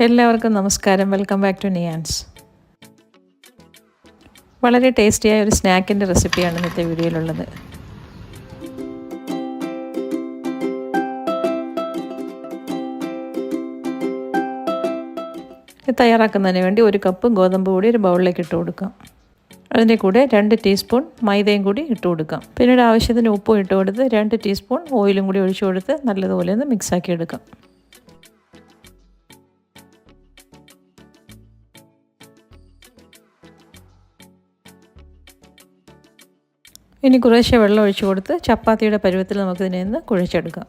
എല്ലാവർക്കും നമസ്കാരം. Welcome back to Niyans. വളരെ ടേസ്റ്റിയായ ഒരു സ്നാക്കിൻ്റെ റെസിപ്പിയാണ് ഇന്നത്തെ വീഡിയോയിലുള്ളത്. ഇത് തയ്യാറാക്കുന്നതിന് വേണ്ടി 1 കപ്പ് ഗോതമ്പ് പൊടി ഒരു ബൗളിലേക്ക് ഇട്ട് കൊടുക്കാം. അതിൻ്റെ കൂടെ 2 ടീസ്പൂൺ മൈദയും കൂടി ഇട്ട് കൊടുക്കാം. പിന്നീട് ആവശ്യത്തിന് ഉപ്പും ഇട്ട് കൊടുത്ത് 2 ടീസ്പൂൺ ഓയിലും കൂടി ഒഴിച്ചു കൊടുത്ത് നല്ലതുപോലെ ഒന്ന് മിക്സാക്കി എടുക്കാം. ഇനി കുറേശ്ശെ വെള്ളം ഒഴിച്ചു കൊടുത്ത് ചപ്പാത്തിയുടെ പരുവത്തിൽ നമുക്കിതിനെ ഒന്ന് കുഴച്ചെടുക്കാം.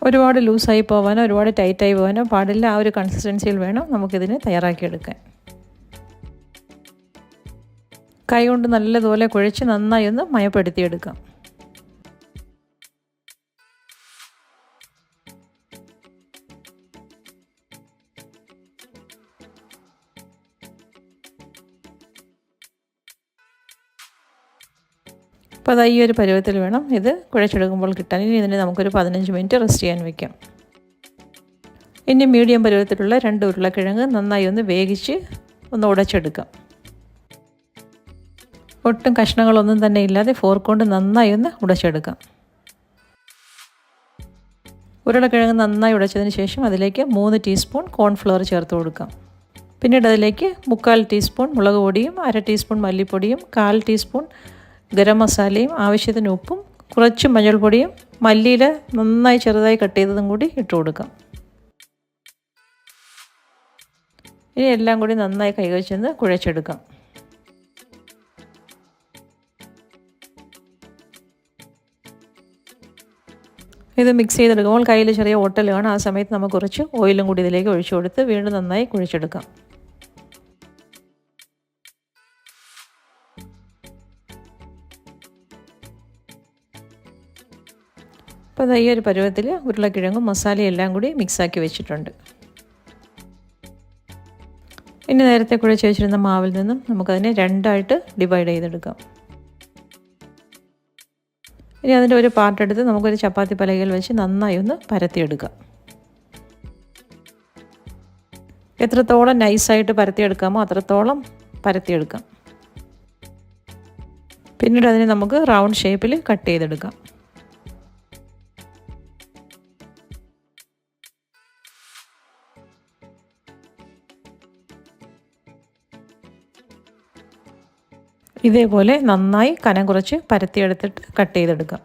ഒരുപാട് ലൂസായി പോകാനോ ഒരുപാട് ടൈറ്റായി പോകാനോ പാടില്ല. ആ ഒരു കൺസിസ്റ്റൻസിയിൽ വേണം നമുക്കിതിനെ തയ്യാറാക്കിയെടുക്കാൻ. കൈ കൊണ്ട് നല്ലതുപോലെ കുഴച്ച് നന്നായി ഒന്ന് മയപ്പെടുത്തിയെടുക്കാം. അപ്പോൾ അത് ഈ ഒരു പരുവത്തിൽ വേണം ഇത് കുഴച്ചെടുക്കുമ്പോൾ കിട്ടാൻ. ഇനി ഇതിനെ നമുക്കൊരു 15 മിനിറ്റ് റെസ്റ്റ് ചെയ്യാൻ വയ്ക്കാം. ഇനി മീഡിയം പരുവത്തിലുള്ള 2 ഉരുളക്കിഴങ്ങ് നന്നായി ഒന്ന് വേവിച്ച് ഒന്ന് ഉടച്ചെടുക്കാം. ഒട്ടും കഷ്ണങ്ങളൊന്നും തന്നെ ഇല്ലാതെ ഫോർക്ക് കൊണ്ട് നന്നായി ഒന്ന് ഉടച്ചെടുക്കാം. ഉരുളക്കിഴങ്ങ് നന്നായി ഉടച്ചതിന് ശേഷം അതിലേക്ക് 3 ടീസ്പൂൺ കോൺഫ്ലവർ ചേർത്ത് കൊടുക്കാം. പിന്നീട് അതിലേക്ക് 3/4 ടീസ്പൂൺ മുളക് പൊടിയും 1/2 ടീസ്പൂൺ മല്ലിപ്പൊടിയും 1/4 ടീസ്പൂൺ ഗരം മസാലയും ആവശ്യത്തിന് ഉപ്പും കുറച്ച് മഞ്ഞൾപ്പൊടിയും മല്ലിയില നന്നായി ചെറുതായി കട്ട് ചെയ്തതും കൂടി ഇട്ട് കൊടുക്കാം. ഇനി എല്ലാം കൂടി നന്നായി കൈവച്ചെന്ന് കുഴച്ചെടുക്കാം. ഇത് മിക്സ് ചെയ്തെടുക്കുമ്പോൾ കയ്യിൽ ചെറിയ ഓട്ടൽ കാണും. ആ സമയത്ത് നമുക്ക് കുറച്ച് ഓയിലും കൂടി ഇതിലേക്ക് ഒഴിച്ചു കൊടുത്ത് വീണ്ടും നന്നായി കുഴച്ചെടുക്കാം. അപ്പോൾ ഈ ഒരു പരുവത്തിൽ ഉരുളക്കിഴങ്ങും മസാലയും എല്ലാം കൂടി മിക്സാക്കി വെച്ചിട്ടുണ്ട്. ഇനി നേരത്തെ കുഴച്ച് വെച്ചിരുന്ന മാവിൽ നിന്നും നമുക്കതിനെ 2ആയിട്ട് ഡിവൈഡ് ചെയ്തെടുക്കാം. ഇനി അതിൻ്റെ ഒരു പാർട്ട് എടുത്ത് നമുക്കൊരു ചപ്പാത്തി പലകയിൽ വെച്ച് നന്നായി ഒന്ന് പരത്തിയെടുക്കാം. എത്രത്തോളം നൈസായിട്ട് പരത്തിയെടുക്കാമോ അത്രത്തോളം പരത്തിയെടുക്കാം. പിന്നീട് അതിനെ നമുക്ക് റൗണ്ട് ഷേപ്പിൽ കട്ട് ചെയ്തെടുക്കാം. ഇതേപോലെ നന്നായി കനം കുറച്ച് പരത്തിയെടുത്തിട്ട് കട്ട് ചെയ്തെടുക്കാം.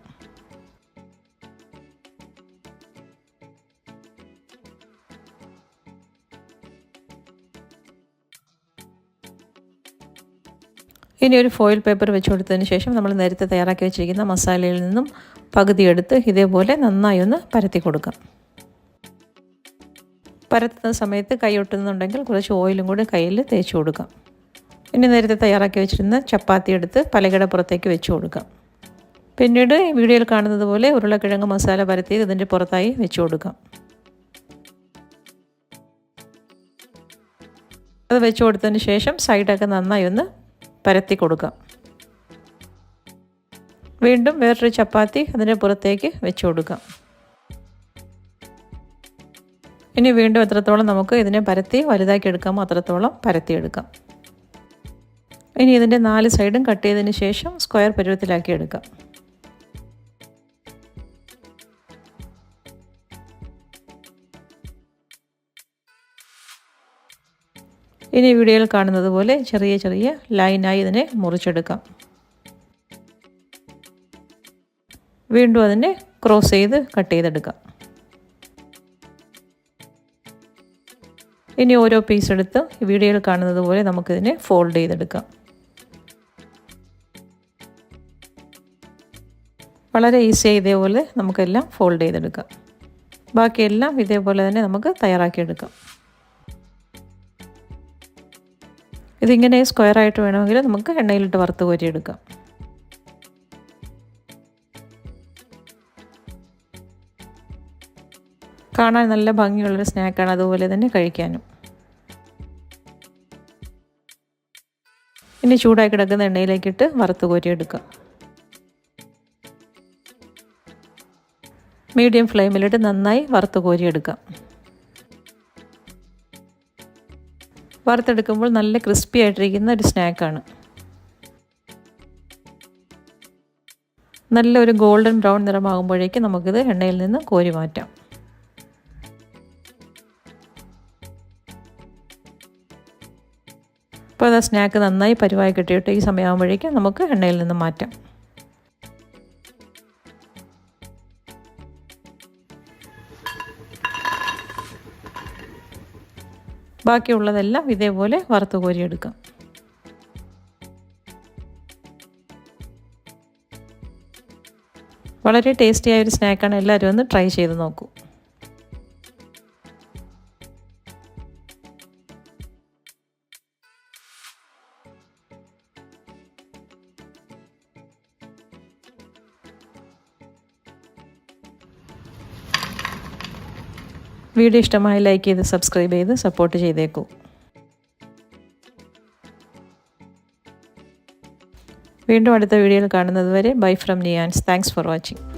ഇനി ഒരു ഫോയിൽ പേപ്പർ വെച്ച് കൊടുത്തതിന് ശേഷം നമ്മൾ നേരത്തെ തയ്യാറാക്കി വെച്ചിരിക്കുന്ന മസാലയിൽ നിന്നും പകുതി എടുത്ത് ഇതേപോലെ നന്നായി ഒന്ന് പരത്തി കൊടുക്കാം. പരത്തുന്ന സമയത്ത് കൈ ഒട്ടുന്നുണ്ടെങ്കിൽ കുറച്ച് ഓയിലും കൂടി കയ്യിൽ തേച്ച് കൊടുക്കാം. ഇനി നേരത്തെ തയ്യാറാക്കി വെച്ചിരുന്ന ചപ്പാത്തി എടുത്ത് പലകയുടെ പുറത്തേക്ക് വെച്ച് കൊടുക്കാം. പിന്നീട് വീഡിയോയിൽ കാണുന്നത് പോലെ ഉരുളക്കിഴങ്ങ് മസാല പരത്തി ഇതിൻ്റെ പുറത്തായി വെച്ച് കൊടുക്കാം. അത് വെച്ച് കൊടുത്തതിന് ശേഷം സൈഡൊക്കെ നന്നായി ഒന്ന് പരത്തി കൊടുക്കാം. വീണ്ടും വേറൊരു ചപ്പാത്തി അതിൻ്റെ പുറത്തേക്ക് വെച്ച് കൊടുക്കാം. ഇനി വീണ്ടും എത്രത്തോളം നമുക്ക് ഇതിനെ പരത്തി വലുതാക്കി എടുക്കാമോ അത്രത്തോളം പരത്തിയെടുക്കാം. ഇനി ഇതിൻ്റെ 4 സൈഡും കട്ട് ചെയ്തതിന് ശേഷം സ്ക്വയർ പരുവത്തിലാക്കി എടുക്കാം. ഇനി വീഡിയോയിൽ കാണുന്നത് പോലെ ചെറിയ ചെറിയ ലൈനായി ഇതിനെ മുറിച്ചെടുക്കാം. വീണ്ടും അതിനെ ക്രോസ് ചെയ്ത് കട്ട് ചെയ്തെടുക്കാം. ഇനി ഓരോ പീസ് എടുത്ത് വീഡിയോയിൽ കാണുന്നത് പോലെ നമുക്കിതിനെ ഫോൾഡ് ചെയ്തെടുക്കാം. വളരെ ഈസിയായി ഇതേപോലെ നമുക്കെല്ലാം ഫോൾഡ് ചെയ്തെടുക്കാം. ബാക്കിയെല്ലാം ഇതേപോലെ തന്നെ നമുക്ക് തയ്യാറാക്കിയെടുക്കാം. ഇതിങ്ങനെ സ്ക്വയറായിട്ട് വേണമെങ്കിൽ നമുക്ക് എണ്ണയിലിട്ട് വറുത്ത് കോരിയെടുക്കാം. കാണാൻ നല്ല ഭംഗിയുള്ളൊരു സ്നാക്കാണ്, അതുപോലെ തന്നെ കഴിക്കാനും. ഇനി ചൂടായി കിടക്കുന്ന എണ്ണയിലേക്കിട്ട് വറുത്ത് കോരിയെടുക്കാം. മീഡിയം ഫ്ലെയിമിലിട്ട് നന്നായി വറുത്ത് കോരിയെടുക്കാം. വറുത്തെടുക്കുമ്പോൾ നല്ല ക്രിസ്പി ആയിട്ടിരിക്കുന്ന ഒരു സ്നാക്കാണ്. നല്ലൊരു ഗോൾഡൻ ബ്രൗൺ നിറമാകുമ്പോഴേക്കും നമുക്കിത് എണ്ണയിൽ നിന്ന് കോരി മാറ്റാം. അപ്പോൾ അത് സ്നാക്ക് നന്നായി പരുവായി കിട്ടിയിട്ട് ഈ സമയമാകുമ്പോഴേക്കും നമുക്ക് എണ്ണയിൽ നിന്ന് മാറ്റാം. ബാക്കിയുള്ളതെല്ലാം ഇതേപോലെ വറുത്ത് കോരിയെടുക്കാം. വളരെ ടേസ്റ്റിയായ ഒരു സ്നാക്കാണ്. എല്ലാവരും ഒന്ന് ട്രൈ ചെയ്ത് നോക്കൂ. വീഡിയോ ഇഷ്ടമായി ലൈക്ക് ചെയ്ത് സബ്സ്ക്രൈബ് ചെയ്ത് സപ്പോർട്ട് ചെയ്തേക്കൂ. വീണ്ടും അടുത്ത വീഡിയോയിൽ കാണുന്നത് വരെ bye from Niyans. Thanks for watching.